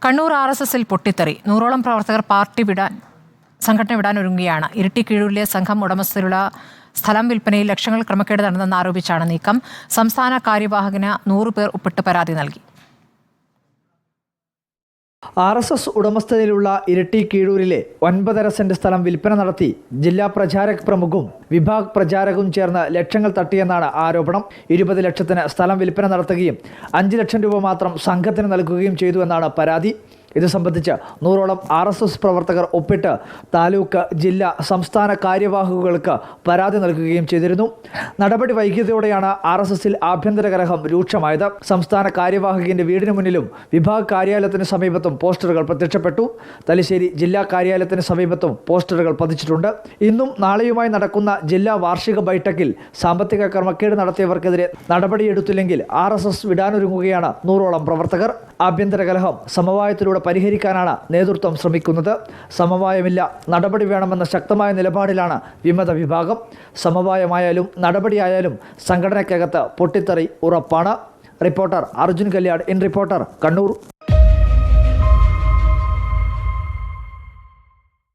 കണ്ണൂർ RSSൽ പൊട്ടിത്തെറി. 100ഓളം പ്രവർത്തകർ സംഘടന വിടാനൊരുങ്ങുകയാണ്. ഇരിട്ടി കീഴൂരിലെ സംഘം ഉടമസ്ഥതയിലുള്ള സ്ഥലം വിൽപ്പനയിൽ ലക്ഷങ്ങൾ ക്രമക്കേട് നടന്നെന്ന് ആരോപിച്ചാണ് നീക്കം. സംസ്ഥാന കാര്യവാഹകന് 100 പേർ ഒപ്പിട്ട് പരാതി നൽകി. RSS ഉടമസ്ഥതയിലുള്ള ഇരിട്ടി കീഴൂരിലെ 9.5 സെന്റ് സ്ഥലം വിൽപ്പന നടത്തി ജില്ലാ പ്രചാരക് പ്രമുഖും വിഭാഗ് പ്രചാരകും ചേർന്ന് ലക്ഷങ്ങൾ തട്ടിയെന്നാണ് ആരോപണം. 20 ലക്ഷത്തിന് സ്ഥലം വിൽപ്പന നടത്തുകയും 5 ലക്ഷം രൂപ മാത്രം സംഘത്തിന് നൽകുകയും ചെയ്തു എന്നാണ് പരാതി. ഇത് സംബന്ധിച്ച് 100ഓളം RSS പ്രവർത്തകർ ഒപ്പിട്ട് താലൂക്ക്, ജില്ലാ, സംസ്ഥാന കാര്യവാഹകർക്ക് പരാതി നൽകുകയും ചെയ്തിരുന്നു. നടപടി വൈകിയതോടെയാണ് RSSൽ ആഭ്യന്തര കലഹം രൂക്ഷമായത്. സംസ്ഥാന കാര്യവാഹകന്റെ വീടിന് മുന്നിലും വിഭാഗ് കാര്യാലയത്തിന് സമീപത്തും പോസ്റ്ററുകൾ പ്രത്യക്ഷപ്പെട്ടു. തലശ്ശേരി ജില്ലാ കാര്യാലയത്തിന് സമീപത്തും പോസ്റ്ററുകൾ പതിച്ചിട്ടുണ്ട്. ഇന്നും നാളെയുമായി നടക്കുന്ന ജില്ലാ വാർഷിക ബൈഠക്കിൽ സാമ്പത്തിക ക്രമക്കേട് നടത്തിയവർക്കെതിരെ നടപടിയെടുത്തില്ലെങ്കിൽ RSS വിടാനൊരുങ്ങുകയാണ് 100ഓളം പ്രവർത്തകർ. ആഭ്യന്തര കലഹം സമവായത്തിലൂടെ പരിഹരിക്കാനാണ് നേതൃത്വം ശ്രമിക്കുന്നത്. സമവായമില്ല, നടപടി വേണമെന്ന ശക്തമായ നിലപാടിലാണ് വിമത വിഭാഗം. സമവായമായാലും നടപടിയായാലും സംഘടനയ്ക്കകത്ത് പൊട്ടിത്തെറി ഉറപ്പാണ്. Reporter Arjun Kalliad, in reporter, Kannur.